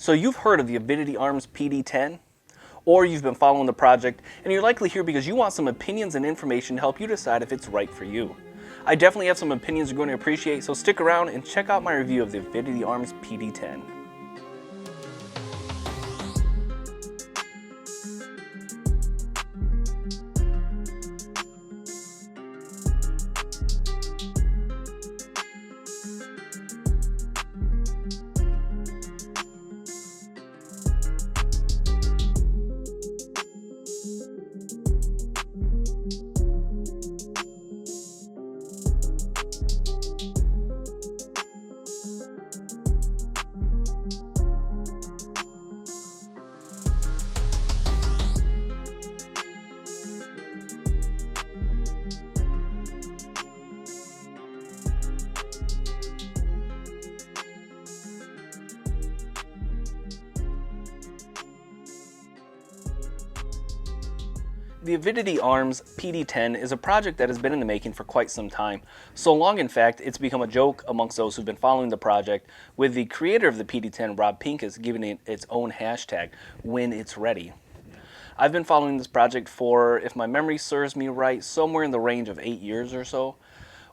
So you've heard of the Avidity Arms PD10? Or you've been following the project, and you're likely here because you want some opinions and information to help you decide if it's right for you. I definitely have some opinions you're going to appreciate, so stick around and check out my review of the Avidity Arms PD10. The Avidity Arms PD10 is a project that has been in the making for quite some time. So long, in fact, it's become a joke amongst those who've been following the project, with the creator of the PD10, Rob Pincus, giving it its own hashtag, when it's ready. I've been following this project for, if my memory serves me right, somewhere in the range of 8 years or so.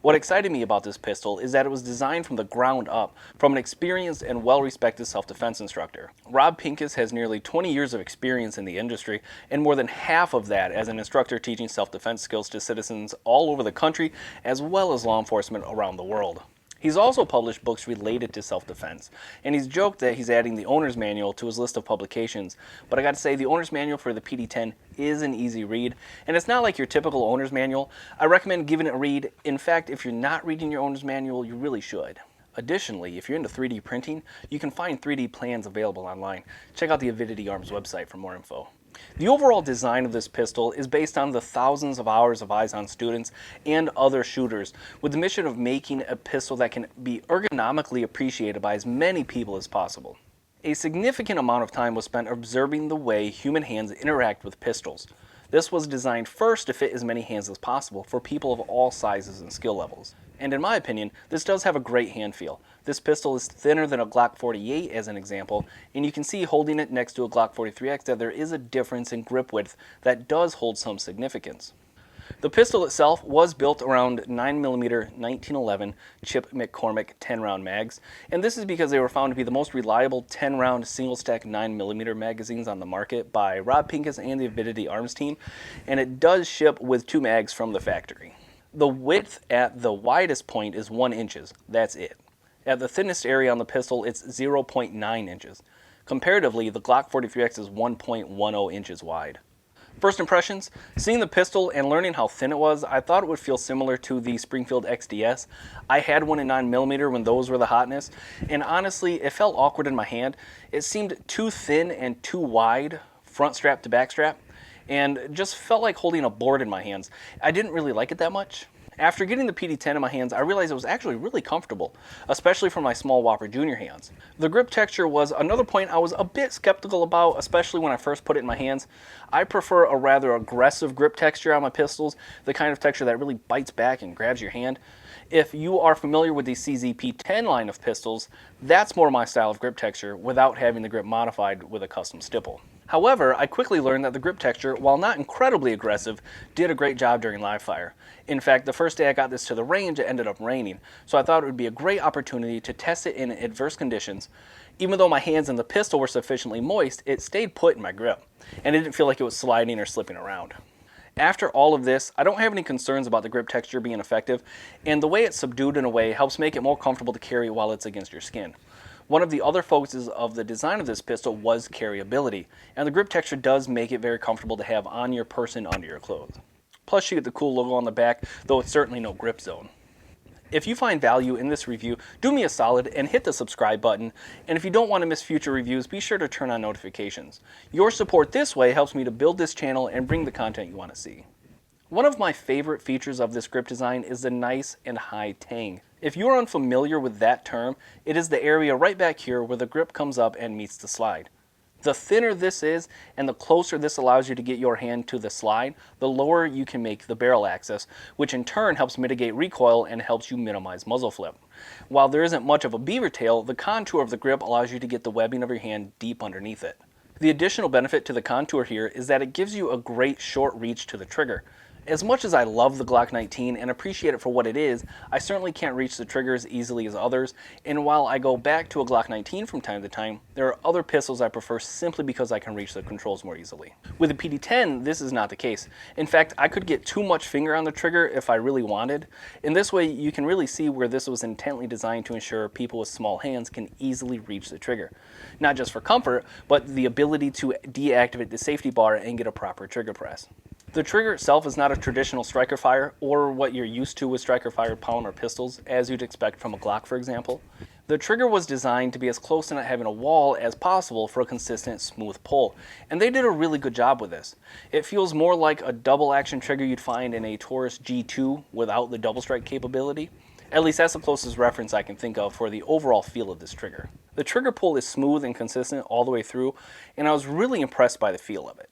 What excited me about this pistol is that it was designed from the ground up from an experienced and well-respected self-defense instructor. Rob Pincus has nearly 20 years of experience in the industry, and more than half of that as an instructor teaching self-defense skills to citizens all over the country, as well as law enforcement around the world. He's also published books related to self-defense, and he's joked that he's adding the owner's manual to his list of publications, but I gotta say, the owner's manual for the PD10 is an easy read, and it's not like your typical owner's manual. I recommend giving it a read. In fact, if you're not reading your owner's manual, you really should. Additionally, if you're into 3D printing, you can find 3D plans available online. Check out the Avidity Arms website for more info. The overall design of this pistol is based on the thousands of hours of eyes on students and other shooters, with the mission of making a pistol that can be ergonomically appreciated by as many people as possible. A significant amount of time was spent observing the way human hands interact with pistols. This was designed first to fit as many hands as possible for people of all sizes and skill levels. And in my opinion, this does have a great hand feel. This pistol is thinner than a Glock 48 as an example, and you can see holding it next to a Glock 43X that there is a difference in grip width that does hold some significance. The pistol itself was built around 9mm 1911 Chip McCormick 10-round mags, and this is because they were found to be the most reliable 10-round single-stack 9mm magazines on the market by Rob Pincus and the Avidity Arms team, and it does ship with 2 mags from the factory. The width at the widest point is 1 inch. That's it. At the thinnest area on the pistol, it's 0.9 inches. Comparatively, the Glock 43X is 1.10 inches wide. First impressions, seeing the pistol and learning how thin it was, I thought it would feel similar to the Springfield XDS. I had one in 9mm when those were the hotness, and honestly, it felt awkward in my hand. It seemed too thin and too wide, front strap to back strap, and just felt like holding a board in my hands. I didn't really like it that much. After getting the PD10 in my hands, I realized it was actually really comfortable, especially for my small Whopper Jr. hands. The grip texture was another point I was a bit skeptical about, especially when I first put it in my hands. I prefer a rather aggressive grip texture on my pistols, the kind of texture that really bites back and grabs your hand. If you are familiar with the CZP-10 line of pistols, that's more my style of grip texture without having the grip modified with a custom stipple. However, I quickly learned that the grip texture, while not incredibly aggressive, did a great job during live fire. In fact, the first day I got this to the range, it ended up raining, so I thought it would be a great opportunity to test it in adverse conditions. Even though my hands and the pistol were sufficiently moist, it stayed put in my grip, and it didn't feel like it was sliding or slipping around. After all of this, I don't have any concerns about the grip texture being effective, and the way it's subdued in a way helps make it more comfortable to carry while it's against your skin. One of the other focuses of the design of this pistol was carryability, and the grip texture does make it very comfortable to have on your person under your clothes. Plus you get the cool logo on the back, though it's certainly no grip zone. If you find value in this review, do me a solid and hit the subscribe button, and if you don't want to miss future reviews, be sure to turn on notifications. Your support this way helps me to build this channel and bring the content you want to see. One of my favorite features of this grip design is the nice and high tang. If you are unfamiliar with that term, it is the area right back here where the grip comes up and meets the slide. The thinner this is, and the closer this allows you to get your hand to the slide, the lower you can make the barrel access, which in turn helps mitigate recoil and helps you minimize muzzle flip. While there isn't much of a beaver tail, the contour of the grip allows you to get the webbing of your hand deep underneath it. The additional benefit to the contour here is that it gives you a great short reach to the trigger. As much as I love the Glock 19 and appreciate it for what it is, I certainly can't reach the trigger as easily as others, and while I go back to a Glock 19 from time to time, there are other pistols I prefer simply because I can reach the controls more easily. With the PD10, this is not the case. In fact, I could get too much finger on the trigger if I really wanted. In this way, you can really see where this was intently designed to ensure people with small hands can easily reach the trigger. Not just for comfort, but the ability to deactivate the safety bar and get a proper trigger press. The trigger itself is not a traditional striker fire or what you're used to with striker fired polymer pistols, as you'd expect from a Glock, for example. The trigger was designed to be as close to not having a wall as possible for a consistent, smooth pull, and they did a really good job with this. It feels more like a double action trigger you'd find in a Taurus G2 without the double strike capability. At least that's the closest reference I can think of for the overall feel of this trigger. The trigger pull is smooth and consistent all the way through, and I was really impressed by the feel of it.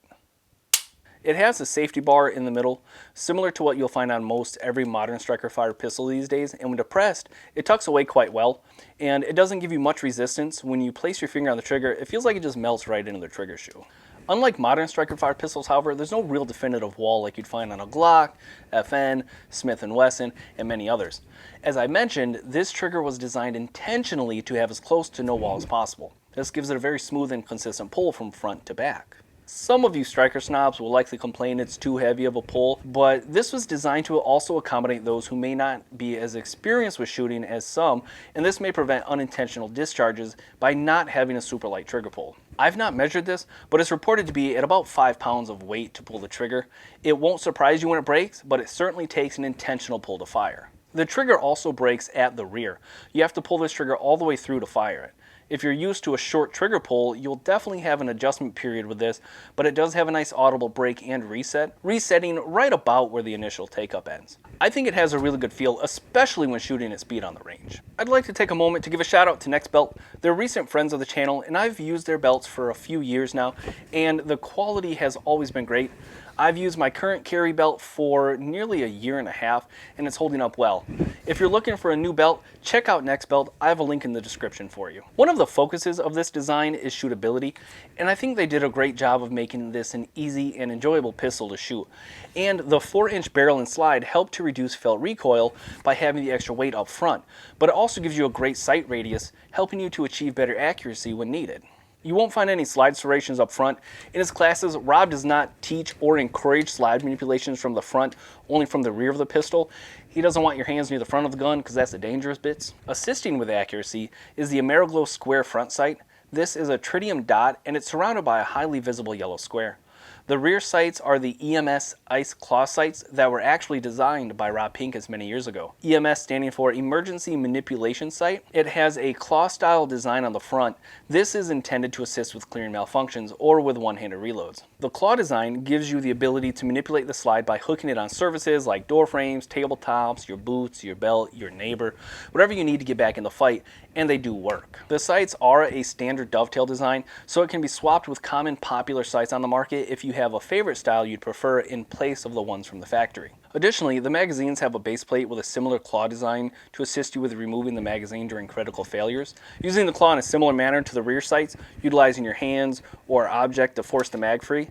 It has a safety bar in the middle, similar to what you'll find on most every modern striker fired pistol these days, and when depressed, it tucks away quite well, and it doesn't give you much resistance. When you place your finger on the trigger, it feels like it just melts right into the trigger shoe. Unlike modern striker fired pistols, however, there's no real definitive wall like you'd find on a Glock, FN, Smith & Wesson, and many others. As I mentioned, this trigger was designed intentionally to have as close to no wall as possible. This gives it a very smooth and consistent pull from front to back. Some of you striker snobs will likely complain it's too heavy of a pull, but this was designed to also accommodate those who may not be as experienced with shooting as some, and this may prevent unintentional discharges by not having a super light trigger pull. I've not measured this, but it's reported to be at about 5 pounds of weight to pull the trigger. It won't surprise you when it breaks, but it certainly takes an intentional pull to fire. The trigger also breaks at the rear. You have to pull this trigger all the way through to fire it. If you're used to a short trigger pull, you'll definitely have an adjustment period with this, but it does have a nice audible break and reset, resetting right about where the initial take-up ends. I think it has a really good feel, especially when shooting at speed on the range. I'd like to take a moment to give a shout out to Next Belt. They're recent friends of the channel, and I've used their belts for a few years now, and the quality has always been great. I've used my current carry belt for nearly a year and a half, and it's holding up well. If you're looking for a new belt, check out Next Belt. I have a link in the description for you. One of the focuses of this design is shootability, and I think they did a great job of making this an easy and enjoyable pistol to shoot. And the 4-inch barrel and slide help to reduce felt recoil by having the extra weight up front, but it also gives you a great sight radius, helping you to achieve better accuracy when needed. You won't find any slide serrations up front. In his classes, Rob does not teach or encourage slide manipulations from the front, only from the rear of the pistol. He doesn't want your hands near the front of the gun because that's the dangerous bits. Assisting with accuracy is the Ameriglow square front sight. This is a tritium dot, and it's surrounded by a highly visible yellow square. The rear sights are the EMS Ice Claw sights that were actually designed by Rob Pincus many years ago. EMS standing for Emergency Manipulation Sight. It has a claw-style design on the front. This is intended to assist with clearing malfunctions or with one-handed reloads. The claw design gives you the ability to manipulate the slide by hooking it on surfaces like door frames, tabletops, your boots, your belt, your neighbor, whatever you need to get back in the fight, and they do work. The sights are a standard dovetail design, so it can be swapped with common popular sights on the market if you have a favorite style you'd prefer in place of the ones from the factory. Additionally, the magazines have a base plate with a similar claw design to assist you with removing the magazine during critical failures. Using the claw in a similar manner to the rear sights, utilizing your hands or object to force the mag free.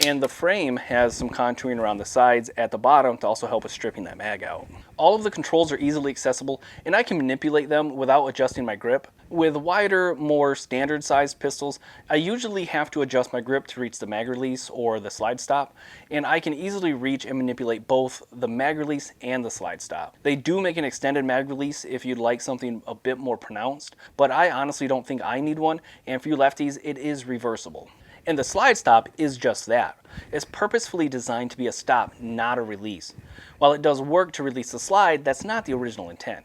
And the frame has some contouring around the sides at the bottom to also help with stripping that mag out. All of the controls are easily accessible, and I can manipulate them without adjusting my grip. With wider, more standard sized pistols, I usually have to adjust my grip to reach the mag release or the slide stop, and I can easily reach and manipulate both the mag release and the slide stop. They do make an extended mag release if you'd like something a bit more pronounced, but I honestly don't think I need one, and for you lefties, it is reversible. And the slide stop is just that. It's purposefully designed to be a stop, not a release. While it does work to release the slide, that's not the original intent.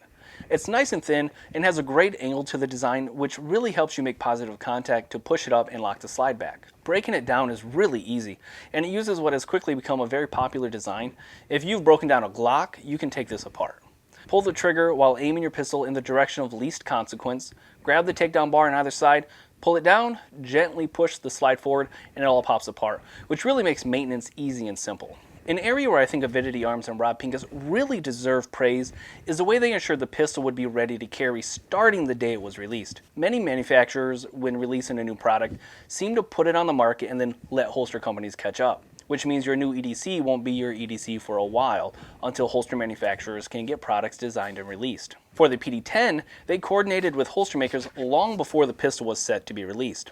It's nice and thin and has a great angle to the design, which really helps you make positive contact to push it up and lock the slide back. Breaking it down is really easy, and it uses what has quickly become a very popular design. If you've broken down a Glock, you can take this apart. Pull the trigger while aiming your pistol in the direction of least consequence, grab the takedown bar on either side, pull it down, gently push the slide forward, and it all pops apart, which really makes maintenance easy and simple. An area where I think Avidity Arms and Rob Pincus really deserve praise is the way they ensured the pistol would be ready to carry starting the day it was released. Many manufacturers, when releasing a new product, seem to put it on the market and then let holster companies catch up, which means your new EDC won't be your EDC for a while until holster manufacturers can get products designed and released. For the PD10, they coordinated with holster makers long before the pistol was set to be released.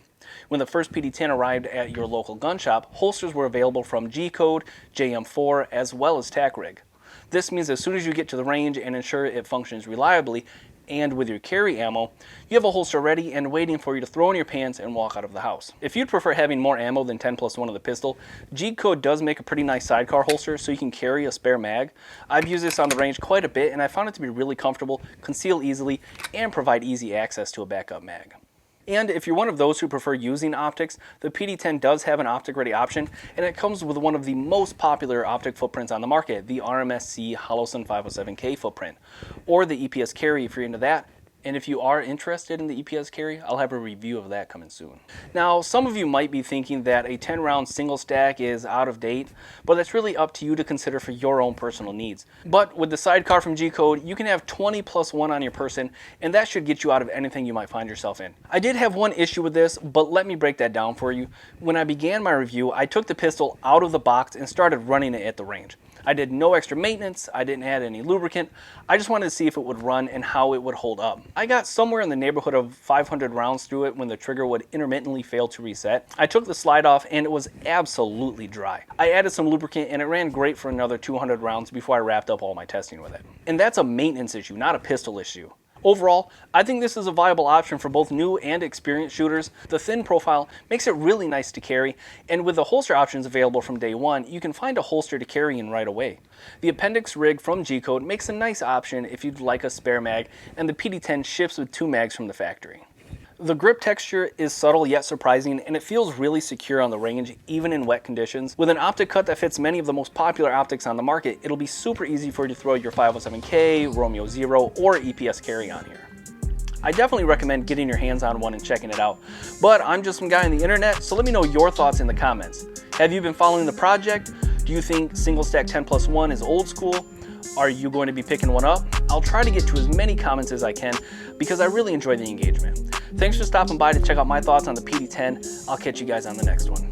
When the first PD10 arrived at your local gun shop, holsters were available from G-Code, JM4, as well as TacRig. This means as soon as you get to the range and ensure it functions reliably, and with your carry ammo, you have a holster ready and waiting for you to throw in your pants and walk out of the house. If you'd prefer having more ammo than 10+1 of the pistol, G-Code does make a pretty nice sidecar holster so you can carry a spare mag. I've used this on the range quite a bit and I found it to be really comfortable, conceal easily, and provide easy access to a backup mag. And if you're one of those who prefer using optics, the PD10 does have an optic-ready option, and it comes with one of the most popular optic footprints on the market, the RMSC Holosun 507K footprint, or the EPS carry if you're into that. And if you are interested in the EPS carry, I'll have a review of that coming soon. Now, some of you might be thinking that a 10-round single stack is out of date, but that's really up to you to consider for your own personal needs. But with the sidecar from G-Code, you can have 20+1 on your person, and that should get you out of anything you might find yourself in. I did have one issue with this, but let me break that down for you. When I began my review, I took the pistol out of the box and started running it at the range. I did no extra maintenance, I didn't add any lubricant, I just wanted to see if it would run and how it would hold up. I got somewhere in the neighborhood of 500 rounds through it when the trigger would intermittently fail to reset. I took the slide off and it was absolutely dry. I added some lubricant and it ran great for another 200 rounds before I wrapped up all my testing with it. And that's a maintenance issue, not a pistol issue. Overall, I think this is a viable option for both new and experienced shooters. The thin profile makes it really nice to carry, and with the holster options available from day one, you can find a holster to carry in right away. The appendix rig from G-Code makes a nice option if you'd like a spare mag, and the PD10 ships with 2 mags from the factory. The grip texture is subtle yet surprising, and it feels really secure on the range, even in wet conditions. With an optic cut that fits many of the most popular optics on the market, it'll be super easy for you to throw your 507K, Romeo Zero, or EPS carry on here. I definitely recommend getting your hands on one and checking it out. But I'm just some guy on the internet, so let me know your thoughts in the comments. Have you been following the project? Do you think single stack 10+1 is old school? Are you going to be picking one up? I'll try to get to as many comments as I can because I really enjoy the engagement. Thanks for stopping by to check out my thoughts on the PD10. I'll catch you guys on the next one.